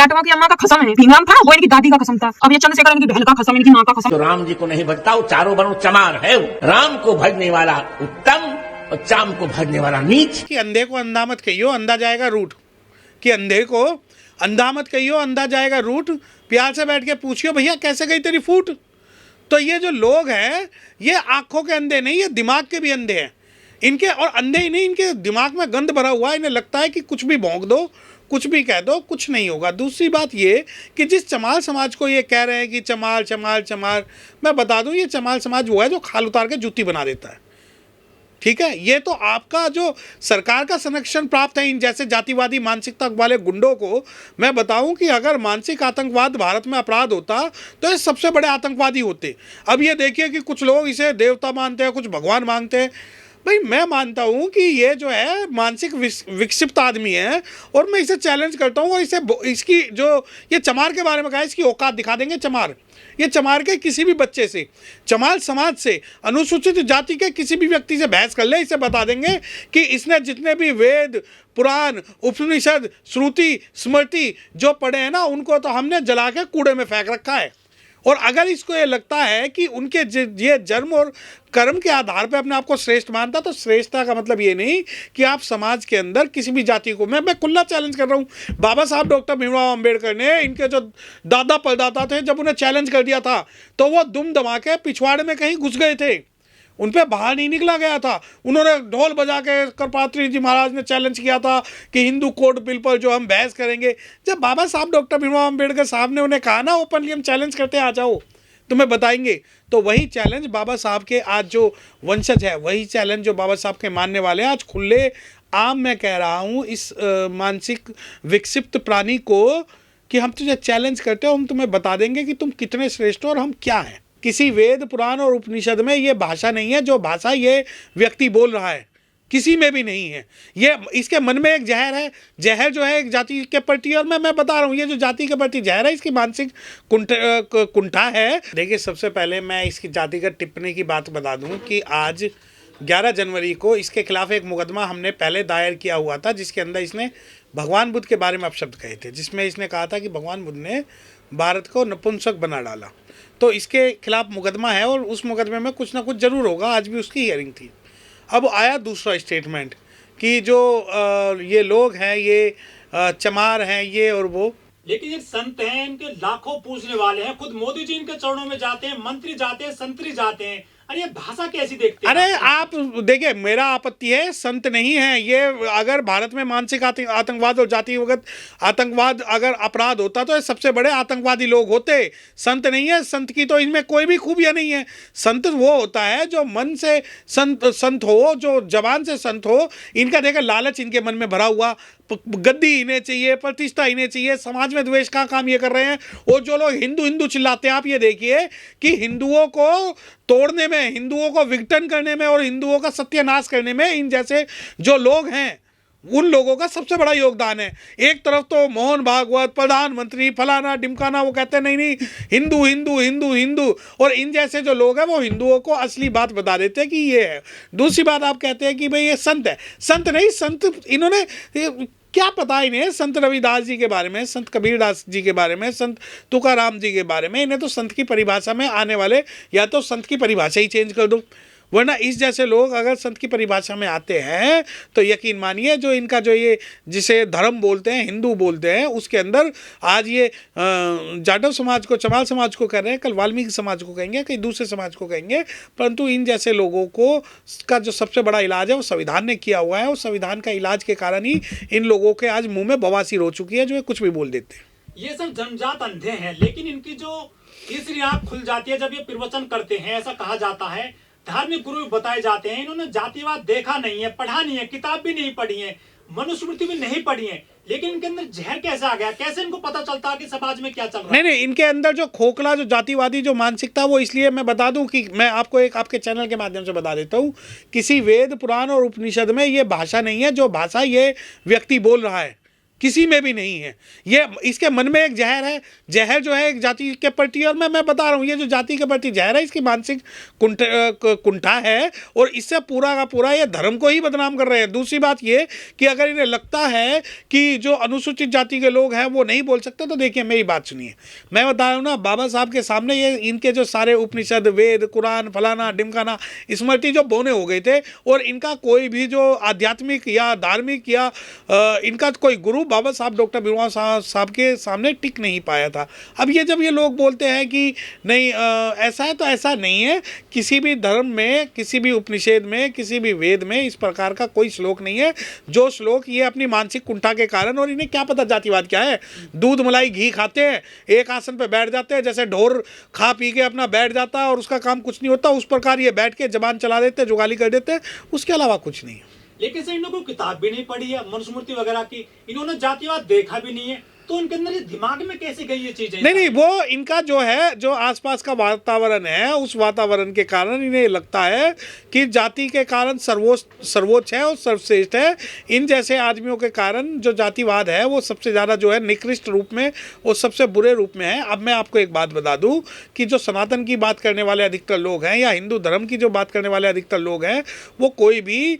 जाटवा की अम्मा का कसम है, भीमराव था वो इनकी दादी का कसम था, अब ये चंद्रशेखर इनकी बहन का कसम, इनकी माँ का कसम। तो राम जी को नहीं भजता, वो चारों बनो चमार है। राम को भजने वाला उत्तम और चाम को भजने वाला नीच। कि अंधे को अंधा मत कहियो, अंधा जाएगा रूट। कि अंधे को अंधा मत कहियो, अंधा जाएगा रूट। प्यार से बैठ के पूछियो भैया कैसे गई तेरी फूट। तो ये जो लोग हैं ये आंखों के अंधे नहीं, ये दिमाग के भी अंधे हैं इनके। और अंधे ही नहीं, इनके दिमाग में गंद भरा हुआ है। इन्हें लगता है कि कुछ भी भौंक दो, कुछ भी कह दो, कुछ नहीं होगा। दूसरी बात ये कि जिस चमार समाज को ये कह रहे हैं कि चमार चमार चमार, मैं बता दूं ये चमार समाज वो है जो खाल उतार के जूती बना देता है। ठीक है, ये तो आपका जो सरकार का संरक्षण प्राप्त है इन जैसे जातिवादी मानसिकता वाले गुंडों को। मैं बताऊं कि अगर मानसिक आतंकवाद भारत में अपराध होता तो ये सबसे बड़े आतंकवादी होते। अब ये देखिए कि कुछ लोग इसे देवता मानते हैं, कुछ भगवान मानते हैं। भाई मैं मानता हूँ कि ये जो है मानसिक विक्षिप्त आदमी है और मैं इसे चैलेंज करता हूँ। और इसे इसकी जो ये चमार के बारे में कहा, इसकी औकात दिखा देंगे चमार। ये चमार के किसी भी बच्चे से, चमार समाज से, अनुसूचित जाति के किसी भी व्यक्ति से बहस कर ले, इसे बता देंगे कि इसने जितने भी वेद पुराण उपनिषद श्रुति स्मृति जो पढ़े हैं ना, उनको तो हमने जला के कूड़े में फेंक रखा है। और अगर इसको ये लगता है कि उनके ये जन्म और कर्म के आधार पर अपने आप को श्रेष्ठ मानता, तो श्रेष्ठता का मतलब ये नहीं कि आप समाज के अंदर किसी भी जाति को, मैं खुला चैलेंज कर रहा हूँ। बाबा साहब डॉक्टर भीमराव अंबेडकर ने इनके जो दादा परदादा थे, जब उन्हें चैलेंज कर दिया था तो वो दुम दमा के पिछवाड़े में कहीं घुस गए थे, उन पर बाहर नहीं निकला गया था। उन्होंने ढोल बजा के करपात्री जी महाराज ने चैलेंज किया था कि हिंदू कोड बिल पर जो हम बहस करेंगे। जब बाबा साहब डॉक्टर भीमराव अंबेडकर साहब ने उन्हें कहा ना ओपनली हम चैलेंज करते आ जाओ तुम्हें बताएंगे, तो वही चैलेंज बाबा साहब के आज जो वंशज है, वही चैलेंज जो बाबा साहब के मानने वाले हैं, आज खुले आम मैं कह रहा हूँ इस मानसिक विक्षिप्त प्राणी को कि हम तुझे चैलेंज करते हो, हम तुम्हें बता देंगे कि तुम कितने श्रेष्ठ हो और हम क्या हैं। किसी वेद पुराण और उपनिषद में ये भाषा नहीं है जो भाषा ये व्यक्ति बोल रहा है, किसी में भी नहीं है। ये इसके मन में एक जहर है, जहर जो है एक जाति के प्रति। और मैं बता रहा हूँ ये जो जाति के प्रति जहर है, इसकी मानसिक कुंठा है। देखिए सबसे पहले मैं इसकी जातिगत टिप्पणी की बात बता दूँ कि आज 11 जनवरी को इसके खिलाफ एक मुकदमा हमने पहले दायर किया हुआ था, जिसके अंदर इसने भगवान बुद्ध के बारे में अपशब्द कहे थे, जिसमें इसने कहा था कि भगवान बुद्ध ने भारत को नपुंसक बना डाला। तो इसके खिलाफ मुकदमा है और उस मुकदमे में कुछ ना कुछ जरूर होगा। आज भी उसकी हियरिंग थी। अब आया दूसरा स्टेटमेंट कि जो ये लोग हैं ये चमार हैं ये और वो, लेकिन ये संत हैं, इनके लाखों पूजने वाले हैं, खुद मोदी जी इनके चरणों में जाते हैं, मंत्री जाते हैं, संतरी जाते हैं। अरे ये भाषा कैसी देखते हैं? अरे आप देखिए, मेरा आपत्ति है संत नहीं है ये। अगर भारत में मानसिक आतंकवाद और जातिगत आतंकवाद अगर अपराध होता तो ये सबसे बड़े आतंकवादी लोग होते, संत नहीं है। संत की तो इनमें कोई भी खूबियां नहीं है। संत वो होता है जो मन से संत हो, जो जबान से संत हो। इनका देखा लालच इनके मन में भरा हुआ, गद्दी इन्हें चाहिए, प्रतिष्ठा इन्हें चाहिए, समाज में द्वेष का काम ये कर रहे हैं। और जो लोग हिंदू हिंदू चिल्लाते हैं, आप ये देखिए कि हिंदुओं को तोड़ने में, हिंदुओं को विघटन करने में और हिंदुओं का सत्यानाश करने में इन जैसे जो लोग हैं उन लोगों का सबसे बड़ा योगदान है। एक तरफ तो मोहन भागवत, प्रधानमंत्री, फलाना ढिमकाना, वो कहते हैं नहीं नहीं हिंदू हिंदू हिंदू हिंदू, और इन जैसे जो लोग हैं वो हिंदुओं को असली बात बता देते हैं कि ये है। दूसरी बात आप कहते हैं कि भाई ये संत है, संत नहीं। संत इन्होंने क्या पता इन्हें संत रविदास जी के बारे में, संत कबीरदास जी के बारे में, संत तुकाराम जी के बारे में। इन्हें तो संत की परिभाषा में आने वाले या तो संत की परिभाषा ही चेंज कर दो, वरना इस जैसे लोग अगर संत की परिभाषा में आते हैं तो यकीन मानिए जो इनका जो ये जिसे धर्म बोलते हैं, हिंदू बोलते हैं, उसके अंदर आज ये जाटव समाज को, चमार समाज को कह रहे हैं, कल वाल्मीकि समाज को कहेंगे, कहीं दूसरे समाज को कहेंगे। परंतु इन जैसे लोगों को का जो सबसे बड़ा इलाज है वो संविधान ने किया हुआ है, और संविधान का इलाज के कारण ही इन लोगों के आज मुँह में बवासीर हो चुकी है, जो कुछ भी बोल देते हैं। ये सब जन्मजात अंधे हैं, लेकिन इनकी जो तीसरी आंख खुल जाती है जब ये प्रवचन करते हैं। ऐसा कहा जाता है, धार्मिक गुरु बताए जाते हैं, इन्होंने जातिवाद देखा नहीं है, पढ़ा नहीं है, किताब भी नहीं पढ़ी है, मनुस्मृति भी नहीं पढ़ी है, लेकिन इनके अंदर जहर कैसे आ गया? कैसे इनको पता चलता है कि समाज में क्या चल रहा है? नहीं, इनके अंदर जो खोखला जो जातिवादी जो मानसिकता, वो इसलिए मैं बता दूं कि मैं आपको एक आपके चैनल के माध्यम से बता देता हूं, किसी वेद पुराण और उपनिषद में ये भाषा नहीं है जो भाषा ये व्यक्ति बोल रहा है। किसी में भी नहीं है। ये इसके मन में एक जहर है, जहर जो है एक जाति के प्रति, और मैं बता रहा हूँ ये जो जाति के प्रति जहर है इसकी मानसिक कुंठा है, और इससे पूरा का पूरा ये धर्म को ही बदनाम कर रहे हैं। दूसरी बात ये कि अगर इन्हें लगता है कि जो अनुसूचित जाति के लोग हैं वो नहीं बोल सकते, तो देखिए मेरी बात सुनिए, मैं बता रहा हूँ ना, बाबा साहब के सामने ये इनके जो सारे उपनिषद, वेद, कुरान, फलाना ढिमकाना, स्मृति जो बोने हो गए थे, और इनका कोई भी जो आध्यात्मिक या धार्मिक या इनका कोई गुरु बाबा साहब डॉक्टर भीमराव साहब के सामने टिक नहीं पाया था। अब ये जब ये लोग बोलते हैं कि नहीं ऐसा है, तो ऐसा नहीं है। किसी भी धर्म में, किसी भी उपनिषद में, किसी भी वेद में इस प्रकार का कोई श्लोक नहीं है। जो श्लोक ये अपनी मानसिक कुंठा के कारण, और इन्हें क्या पता जातिवाद क्या है, दूध मलाई घी खाते हैं, एक आसन पे बैठ जाते हैं, जैसे ढोर खा पी के अपना बैठ जाता है और उसका काम कुछ नहीं होता, उस प्रकार ये बैठ के जबान चला देते हैं, जुगाली कर देते हैं, उसके अलावा कुछ नहीं है। लेकिन सर इन्होंने कोई किताब भी नहीं पढ़ी है मनुस्मृति वगैरह की, इन्होंने जातिवाद देखा भी नहीं है, तो उनके अंदर ये दिमाग में कैसे गई ये चीजें? नहीं, वो इनका जो है, जो आसपास का वातावरण है, उस वातावरण के कारण इन्हें लगता है कि जाति के कारण सर्वोच्च है और सर्वश्रेष्ठ है। इन जैसे आदमियों के कारण जो जातिवाद है वो सबसे ज़्यादा जो है निकृष्ट रूप में और सबसे बुरे रूप में है। अब मैं आपको एक बात बता दूं कि जो सनातन की बात करने वाले अधिकतर लोग हैं, या हिंदू धर्म की जो बात करने वाले अधिकतर लोग हैं, वो कोई भी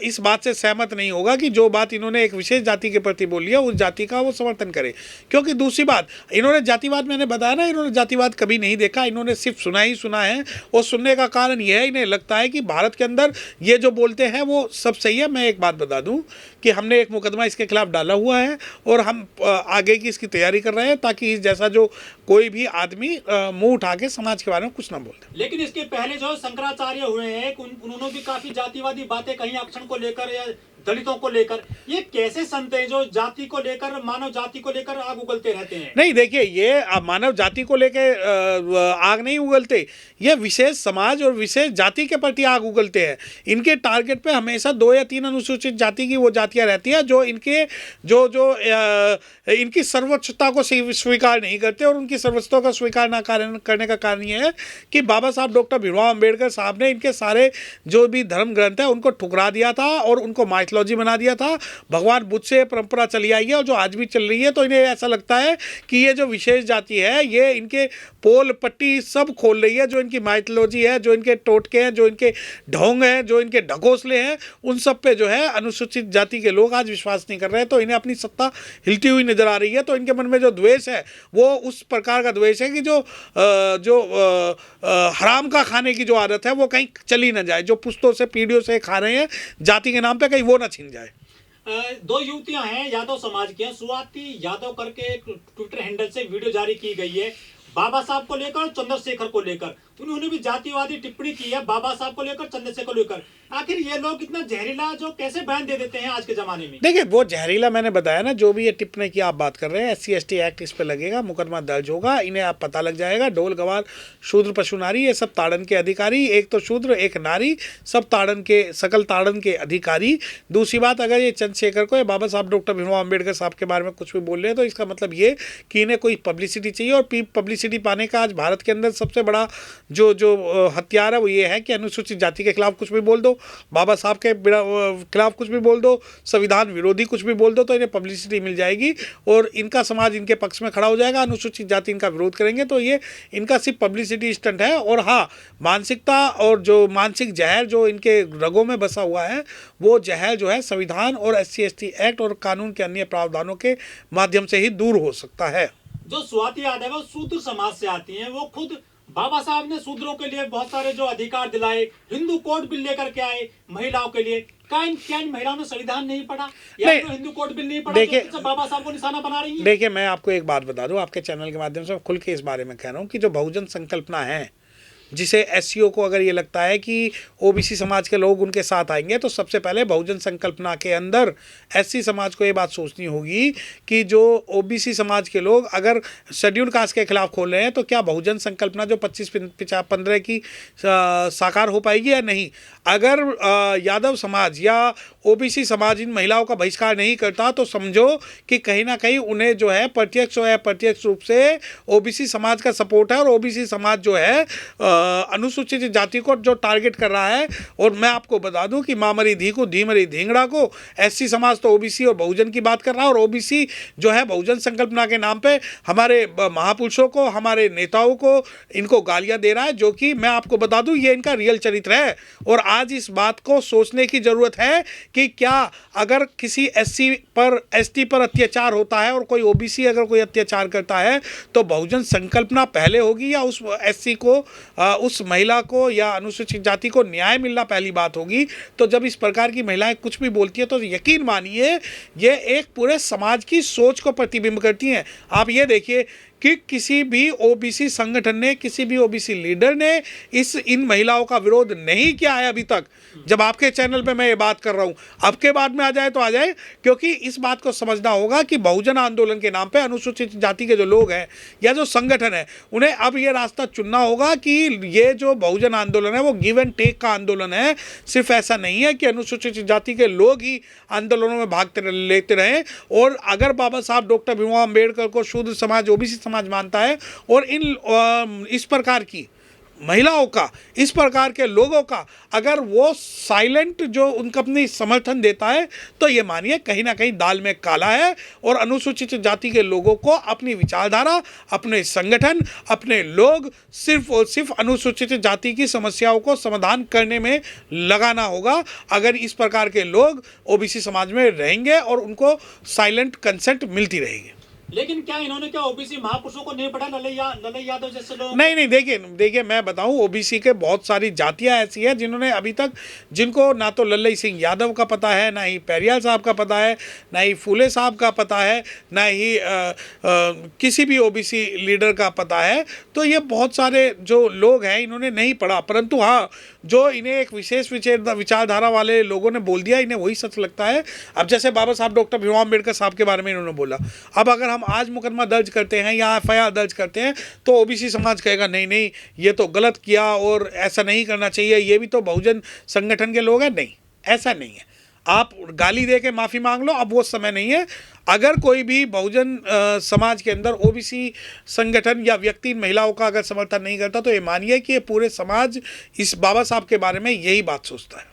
इस बात से सहमत नहीं होगा कि जो बात इन्होंने एक विशेष जाति के प्रति बोली है उस जाति का वो समर्थन करे। क्योंकि दूसरी बात, इन्होंने जातिवाद, मैंने बताया ना, इन्होंने जातिवाद कभी नहीं देखा, इन्होंने सिर्फ सुना ही सुना है। और सुनने का कारण यह है, इन्हें लगता है कि भारत के अंदर ये जो बोलते हैं वो सब सही है। मैं एक बात बता दूं कि हमने एक मुकदमा इसके खिलाफ डाला हुआ है और हम आगे की इसकी तैयारी कर रहे हैं, ताकि इस जैसा जो कोई भी आदमी मुंह उठा के समाज के बारे में कुछ ना बोलते। लेकिन इसके पहले जो शंकराचार्य हुए हैं उन्होंने भी काफी जातिवादी बातें कही, आरक्षण को लेकर या दलितों को लेकर। ये कैसे संत हैं जो जाति को लेकर, मानव जाति को लेकर आग उगलते रहते हैं? नहीं, देखिए, ये मानव जाति को लेकर आग नहीं उगलते, ये विशेष समाज और विशेष जाति के प्रति आग उगलते हैं। इनके टारगेट पे हमेशा 2 या 3 अनुसूचित जाति की वो जातियां रहती हैं जो इनके इनकी सर्वोच्चता को स्वीकार नहीं करते। और उनकी सर्वोच्चता का स्वीकार ना करने का कारण ये है कि बाबा साहब डॉक्टर भीमराव अम्बेडकर साहब ने इनके सारे जो भी धर्म ग्रंथ है उनको ठुकरा दिया था और उनको माइथोलॉजी बना दिया था। भगवान बुद्ध से परंपरा चली आई है और जो आज भी चल रही है। तो इन्हें ऐसा लगता है कि ये जो विशेष जाति है ये इनके पोल पट्टी सब खोल रही है। जो इनकी माइथोलॉजी है, जो इनके टोटके हैं, जो इनके ढोंग हैं, जो इनके ढकोसले हैं, उन सब पे जो है अनुसूचित जाति के लोग आज विश्वास नहीं कर रहे हैं। तो इन्हें अपनी सत्ता हिलती हुई नजर आ रही है। तो इनके मन में जो द्वेष है वो उस प्रकार का द्वेष है कि जो हराम का खाने की जो आदत है वो कहीं चली ना जाए, जो पुश्तों से पीढ़ियों से खा रहे हैं जाति के नाम पे, कहीं वो ना छिन जाए। 2 युवतियां हैं यादव समाज की हैं, स्वाति यादव करके एक ट्विटर हैंडल से वीडियो जारी की गई है बाबा साहब को लेकर और चंद्रशेखर को लेकर। उन्होंने भी जातिवादी टिप्पणी की है बाबा साहब को लेकर, चंद्रशेखर को लेकर। आखिर ये लोग इतना जहरीला जो कैसे बयान दे देते हैं आज के जमाने में? देखिए, वो जहरीला मैंने बताया ना, जो भी ये टिप्पणी की आप बात कर रहे हैं, SC/ST एक्ट इस पे लगेगा, मुकदमा दर्ज होगा, इन्हें आप पता लग जाएगा। ढोल गवार शूद्र पशु नारी ये सब ताड़न के अधिकारी, एक तो शूद्र एक नारी, सब ताड़न के सकल ताड़न के अधिकारी। दूसरी बात, अगर ये चंद्रशेखर को या बाबा साहब डॉक्टर भीमराव अम्बेडकर साहब के बारे में कुछ भी बोल रहे हैं तो इसका मतलब ये कि इन्हें कोई पब्लिसिटी चाहिए। और पब्लिसिटी पाने का आज भारत के अंदर सबसे बड़ा जो हथियार है वो ये है कि अनुसूचित जाति के खिलाफ कुछ भी बोल दो, बाबा साहब के खिलाफ कुछ भी बोल दो, संविधान विरोधी कुछ भी बोल दो, तो इन्हें पब्लिसिटी मिल जाएगी और इनका समाज इनके पक्ष में खड़ा हो जाएगा। अनुसूचित जाति इनका विरोध करेंगे तो ये इनका सिर्फ पब्लिसिटी स्टंट है। और हाँ, मानसिकता और जो मानसिक जहर जो इनके रगों में बसा हुआ है वो जहर जो है संविधान और SC/ST एक्ट और कानून के अन्य प्रावधानों के माध्यम से ही दूर हो सकता है। जो स्वाति यादव है शूद्र समाज से आती हैं, वो खुद बाबा साहब ने शूद्रों के लिए बहुत सारे जो अधिकार दिलाए, हिंदू कोड बिल लेकर के आए महिलाओं के लिए। क्या इन महिलाओं ने संविधान नहीं पढ़ा या तो हिंदू कोड बिल नहीं पढ़ा? देखिए, बाबा साहब को निशाना बना रही है। देखिए, मैं आपको एक बात बता दूं, आपके चैनल के माध्यम से खुल के इस बारे में कह रहा हूं कि जो बहुजन संकल्पना है, जिसे SCO को अगर ये लगता है कि OBC समाज के लोग उनके साथ आएंगे, तो सबसे पहले बहुजन संकल्पना के अंदर SC समाज को ये बात सोचनी होगी कि जो OBC समाज के लोग अगर शेड्यूल कास्ट के खिलाफ खोल रहे हैं तो क्या बहुजन संकल्पना जो 25-15 की साकार हो पाएगी या नहीं। अगर यादव समाज या OBC समाज इन महिलाओं का बहिष्कार नहीं करता तो समझो कि कहीं ना कहीं उन्हें जो है प्रत्यक्ष या अप्रत्यक्ष रूप से OBC समाज का सपोर्ट है और OBC समाज जो है अनुसूचित जाति को जो टारगेट कर रहा है। और मैं आपको बता दूं कि माँ मरी धी को धी मरी धिंगड़ा को एससी समाज तो ओबीसी और बहुजन की बात कर रहा है, और ओबीसी जो है बहुजन संकल्पना के नाम पे हमारे महापुरुषों को, हमारे नेताओं को, इनको गालियां दे रहा है, जो कि मैं आपको बता दूं ये इनका रियल चरित्र है। और आज इस बात को सोचने की जरूरत है कि क्या अगर किसी एससी पर, एसटी पर अत्याचार होता है और कोई ओबीसी अगर कोई अत्याचार करता है तो बहुजन संकल्पना पहले होगी या उस एससी को, उस महिला को या अनुसूचित जाति को न्याय मिलना पहली बात होगी। तो जब इस प्रकार की महिलाएं कुछ भी बोलती है तो यकीन मानिए ये एक पूरे समाज की सोच को प्रतिबिंब करती हैं। आप ये देखिए कि किसी भी ओबीसी संगठन ने, किसी भी ओबीसी लीडर ने इन महिलाओं का विरोध नहीं किया है अभी तक। जब आपके चैनल पे मैं ये बात कर रहा हूँ, अब के बाद में आ जाए तो आ जाए, क्योंकि इस बात को समझना होगा कि बहुजन आंदोलन के नाम पे अनुसूचित जाति के जो लोग हैं या जो संगठन है, उन्हें अब ये रास्ता चुनना होगा कि ये जो बहुजन आंदोलन है वो गिव एंड टेक का आंदोलन है। सिर्फ ऐसा नहीं है कि अनुसूचित जाति के लोग ही आंदोलनों में भाग लेते रहें। और अगर बाबा साहब डॉक्टर भीमराव अम्बेडकर को शूद्र समाज, ओबीसी समाज मानता है और इस प्रकार की महिलाओं का, इस प्रकार के लोगों का अगर वो साइलेंट जो उनका अपनी समर्थन देता है, तो ये मानिए कहीं ना कहीं दाल में काला है। और अनुसूचित जाति के लोगों को अपनी विचारधारा, अपने संगठन, अपने लोग सिर्फ और सिर्फ अनुसूचित जाति की समस्याओं को समाधान करने में लगाना होगा। अगर इस प्रकार के लोग ओबीसी समाज में रहेंगे और उनको साइलेंट कंसेंट मिलती रहेगी। लेकिन क्या इन्होंने क्या ओबीसी महापुरुषों को नहीं पढ़ा, ललई यादव जैसे लोग? नहीं, देखिए मैं बताऊं, ओबीसी के बहुत सारी जातियां ऐसी हैं जिन्होंने अभी तक, जिनको ना तो लल्लई सिंह यादव का पता है, ना ही पेरियाल साहब का पता है, ना ही फूले साहब का पता है, ना ही किसी भी ओबीसी लीडर का पता है। तो ये बहुत सारे जो लोग हैं इन्होंने नहीं पढ़ा, परंतु हाँ, जो इन्हें एक विशेष विचारधारा वाले लोगों ने बोल दिया, इन्हें वही सच लगता है। अब जैसे बाबा साहब डॉक्टर भीमराव अम्बेडकर साहब के बारे में इन्होंने बोला, अब अगर हम आज मुकदमा दर्ज करते हैं या एफआईआर दर्ज करते हैं तो ओबीसी समाज कहेगा नहीं ये तो गलत किया और ऐसा नहीं करना चाहिए, ये भी तो बहुजन संगठन के लोग हैं। नहीं, ऐसा नहीं है। आप गाली दे के माफ़ी मांग लो, अब वो समय नहीं है। अगर कोई भी बहुजन समाज के अंदर ओबीसी संगठन या व्यक्ति महिलाओं का अगर समर्थन नहीं करता तो ये मानिए कि ये पूरे समाज इस बाबा साहब के बारे में यही बात सोचता है।